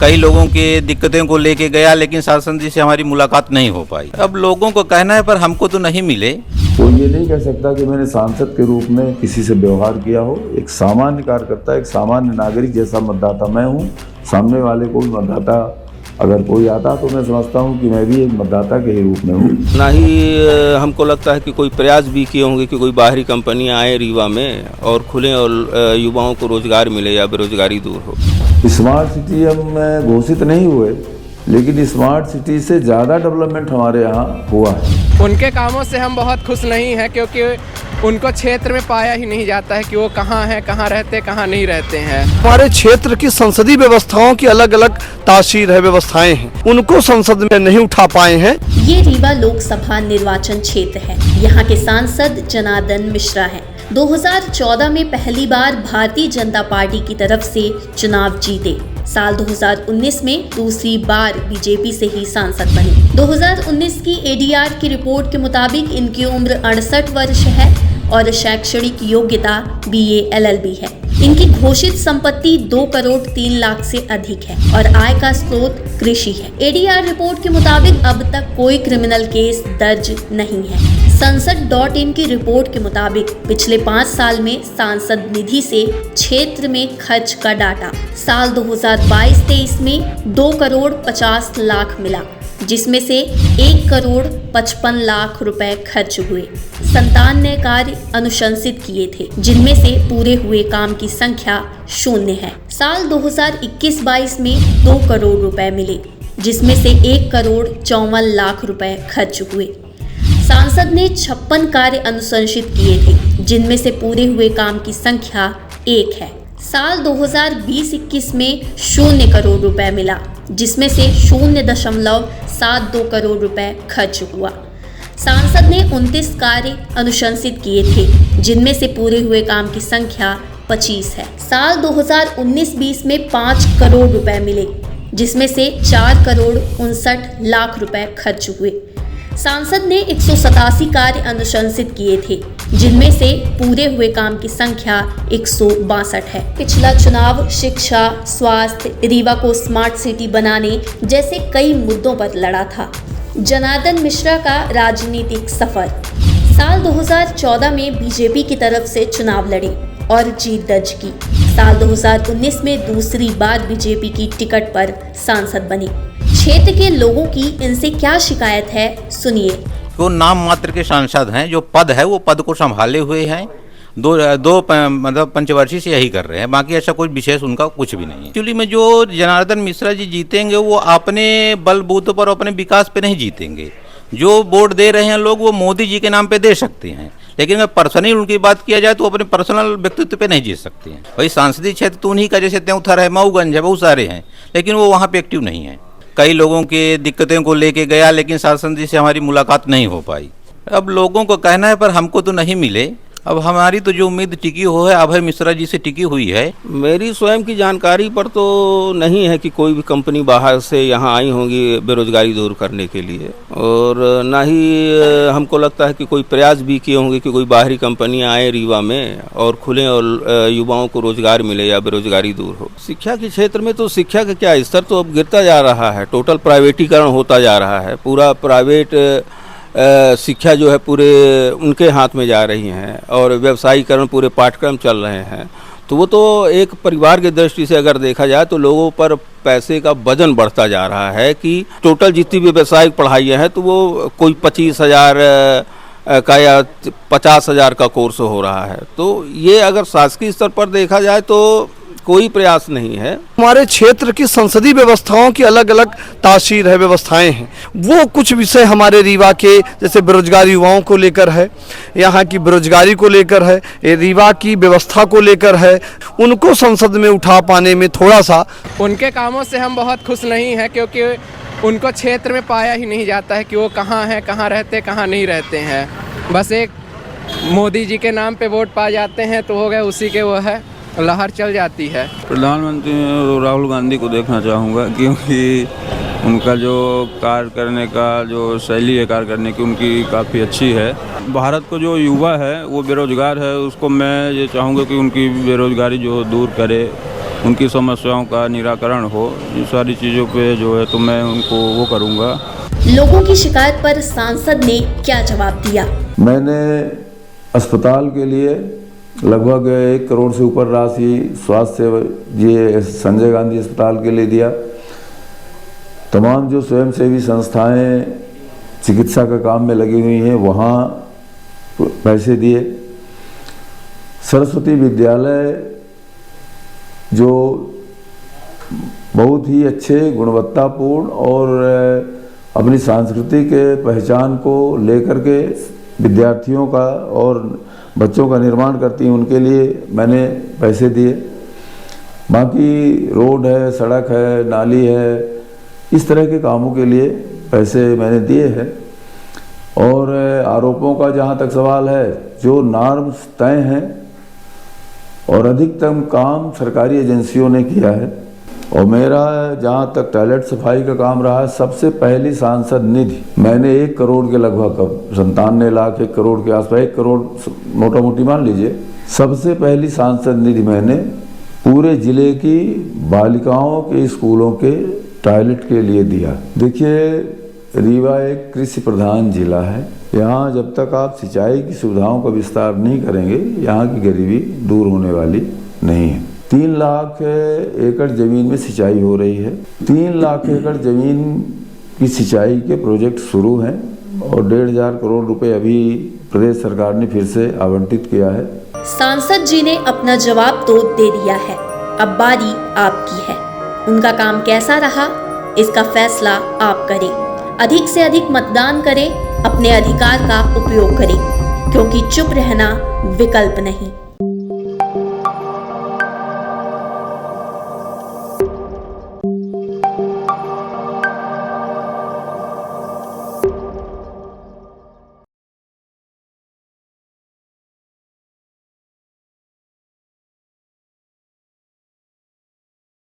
कई लोगों के दिक्कतों को लेके गया, लेकिन शासन जी से हमारी मुलाकात नहीं हो पाई। अब लोगों को कहना है, पर हमको तो नहीं मिले। कोई ये नहीं कह सकता कि मैंने सांसद के रूप में किसी से व्यवहार किया हो। एक सामान्य कार्यकर्ता, एक सामान्य नागरिक जैसा मतदाता मैं हूँ। सामने वाले को भी मतदाता अगर कोई आता तो मैं समझता हूँ कि मैं भी एक मतदाता के ही रूप में हूँ। ना ही हमको लगता है कि कोई प्रयास भी किए होंगे कि कोई बाहरी कंपनियां आए रीवा में और खुलें और युवाओं को रोजगार मिले या बेरोजगारी दूर हो। स्मार्ट सिटी हम घोषित नहीं हुए, लेकिन स्मार्ट सिटी से ज़्यादा डेवलपमेंट हमारे यहाँ हुआ है। उनके कामों से हम बहुत खुश नहीं हैं, क्योंकि उनको क्षेत्र में पाया ही नहीं जाता है कि वो कहाँ हैं, कहाँ रहते, कहाँ नहीं रहते हैं। हमारे क्षेत्र की संसदीय व्यवस्थाओं की अलग अलग तासीर है, व्यवस्थाएं हैं, उनको संसद में नहीं उठा पाए हैं। ये रीवा लोकसभा निर्वाचन क्षेत्र है। यहाँ के सांसद जनार्दन मिश्रा हैं। 2014 में पहली बार भारतीय जनता पार्टी की तरफ से चुनाव जीते। साल 2019 में दूसरी बार बीजेपी से ही सांसद बने। 2019 की एडीआर की रिपोर्ट के मुताबिक इनकी उम्र 68 वर्ष है और शैक्षणिक योग्यता BA LLB है। इनकी घोषित संपत्ति 2 करोड़ 3 लाख से अधिक है और आय का स्रोत कृषि है। एडीआर रिपोर्ट के मुताबिक अब तक कोई क्रिमिनल केस दर्ज नहीं है। संसद.in की रिपोर्ट के मुताबिक पिछले 5 साल में सांसद निधि से क्षेत्र में खर्च का डाटा साल 2022-23 में 2 करोड़ 50 लाख मिला, जिसमें से 1 करोड़ 55 लाख रुपए खर्च हुए। 57 कार्य अनुशंसित किए थे, जिनमें से पूरे हुए काम की संख्या 0 है। साल 2021-22 में 2 करोड़ रुपए मिले, जिसमें से 1 करोड़ 54 लाख रुपए खर्च हुए। सांसद ने 56 कार्य अनुशंसित किए थे, जिनमें से पूरे हुए काम की संख्या 1 है। साल 2020-21 में 0 करोड़ रुपए मिला, जिसमें से 0.72 करोड़ रुपए खर्च हुआ। सांसद ने 29 कार्य अनुशंसित किए थे, जिनमें से पूरे हुए काम की संख्या 25 है। साल 2019-20 में 5 करोड़ रुपए मिले, जिसमें से 4 करोड़ 59 लाख रुपए खर्च हुए। सांसद ने 187 कार्य अनुशंसित किए थे, जिनमें से पूरे हुए काम की संख्या 162 है। पिछला चुनाव शिक्षा, स्वास्थ्य, रीवा को स्मार्ट सिटी बनाने जैसे कई मुद्दों पर लड़ा था। जनार्दन मिश्रा का राजनीतिक सफर। साल 2014 में बीजेपी की तरफ से चुनाव लड़े और जीत दर्ज की। साल 2019 में दूसरी बार बीजेपी की टिकट पर सांसद बने। क्षेत्र के लोगों की इनसे क्या शिकायत है, सुनिए। वो नाम मात्र के सांसद हैं, जो पद है वो पद को संभाले हुए हैं। दो मतलब पंचवर्षीय से यही कर रहे हैं, बाकी ऐसा कोई विशेष उनका कुछ भी नहीं है। एक्चुअली में जो जनार्दन मिश्रा जी जीतेंगे वो अपने बलबूते पर, अपने विकास पे नहीं जीतेंगे। जो वोट दे रहे हैं लोग, वो मोदी जी के नाम पे दे सकते हैं, लेकिन अगर पर्सनली उनकी बात किया जाए तो अपने पर्सनल व्यक्तित्व पे नहीं जीत सकते हैं। वही सांसदीय क्षेत्र तो उन्हीं का, जैसे त्योंथर है, मऊगंज है, बहुत सारे हैं, लेकिन वो वहाँ पे एक्टिव नहीं है। कई लोगों के दिक्कतों को लेके गया, लेकिन शासन जी से हमारी मुलाकात नहीं हो पाई। अब लोगों को कहना है, पर हमको तो नहीं मिले। अब हमारी तो जो उम्मीद टिकी हो है अभय मिश्रा जी से टिकी हुई है। मेरी स्वयं की जानकारी पर तो नहीं है कि कोई भी कंपनी बाहर से यहाँ आई होंगी बेरोजगारी दूर करने के लिए, और ना ही हमको लगता है कि कोई प्रयास भी किए होंगे कि कोई बाहरी कंपनियां आए रीवा में और खुलें और युवाओं को रोजगार मिले या बेरोजगारी दूर हो। शिक्षा के क्षेत्र में तो शिक्षा का क्या स्तर तो अब गिरता जा रहा है, टोटल प्राइवेटीकरण होता जा रहा है। पूरा प्राइवेट शिक्षा जो है पूरे उनके हाथ में जा रही हैं और व्यवसायीकरण पूरे पाठ्यक्रम चल रहे हैं। तो वो तो एक परिवार की दृष्टि से अगर देखा जाए तो लोगों पर पैसे का वजन बढ़ता जा रहा है कि टोटल जितनी भी व्यवसायिक पढ़ाइयाँ हैं तो वो कोई 25,000 का या 50,000 का कोर्स हो रहा है। तो ये अगर शासकीय स्तर पर देखा जाए तो कोई प्रयास नहीं है। हमारे क्षेत्र की संसदीय व्यवस्थाओं की अलग अलग तासीर है, व्यवस्थाएं हैं। वो कुछ विषय हमारे रीवा के, जैसे बेरोजगार युवाओं को लेकर है, यहाँ की बेरोजगारी को लेकर है, रीवा की व्यवस्था को लेकर है, उनको संसद में उठा पाने में थोड़ा सा। उनके कामों से हम बहुत खुश नहीं हैं, क्योंकि उनको क्षेत्र में पाया ही नहीं जाता है कि वो कहाँ हैं, कहाँ रहते, कहाँ नहीं रहते हैं। बस एक मोदी जी के नाम पे वोट पा जाते हैं तो हो गए, उसी के वो है, लहर चल जाती है। प्रधानमंत्री राहुल गांधी को देखना चाहूँगा, क्योंकि उनका जो कार्य करने का जो शैली है कार्य करने की, उनकी काफ़ी अच्छी है। भारत को जो युवा है वो बेरोजगार है, उसको मैं ये चाहूँगा कि उनकी बेरोजगारी जो दूर करे उनकी समस्याओं का निराकरण हो, ये सारी चीज़ों पे जो है तो मैं उनको वो करूँगा। लोगों की शिकायत पर सांसद ने क्या जवाब दिया? मैंने अस्पताल के लिए लगभग 1 करोड़ से ऊपर राशि स्वास्थ्य ये संजय गांधी अस्पताल के लिए दिया। तमाम जो स्वयंसेवी संस्थाएं चिकित्सा का काम में लगी हुई हैं वहाँ पैसे दिए। सरस्वती विद्यालय जो बहुत ही अच्छे गुणवत्तापूर्ण और अपनी सांस्कृतिक पहचान को लेकर के विद्यार्थियों का और बच्चों का निर्माण करती हैं, उनके लिए मैंने पैसे दिए। बाकी रोड है, सड़क है, नाली है, इस तरह के कामों के लिए पैसे मैंने दिए हैं। और आरोपों का जहाँ तक सवाल है, जो नॉर्म्स तय हैं और अधिकतम काम सरकारी एजेंसियों ने किया है। और मेरा जहाँ तक टॉयलेट सफाई का काम रहा है, सबसे पहली सांसद निधि मैंने 1 करोड़ के लगभग 97 लाख 1 करोड़ के आसपास, 1 करोड़ मोटा मोटी मान लीजिए, सबसे पहली सांसद निधि मैंने पूरे जिले की बालिकाओं के स्कूलों के टॉयलेट के लिए दिया। देखिए, रीवा एक कृषि प्रधान जिला है। यहाँ जब तक आप सिंचाई की सुविधाओं का विस्तार नहीं करेंगे, यहाँ की गरीबी दूर होने वाली नहीं है। 3 लाख एकड़ जमीन में सिंचाई हो रही है। 3 लाख एकड़ जमीन की सिंचाई के प्रोजेक्ट शुरू हैं और 1,500 करोड़ रुपए अभी प्रदेश सरकार ने फिर से आवंटित किया है। सांसद जी ने अपना जवाब तो दे दिया है, अब बारी आपकी है। उनका काम कैसा रहा, इसका फैसला आप करें। अधिक से अधिक मतदान करें, अपने अधिकार का उपयोग करें, क्योंकि चुप रहना विकल्प नहीं।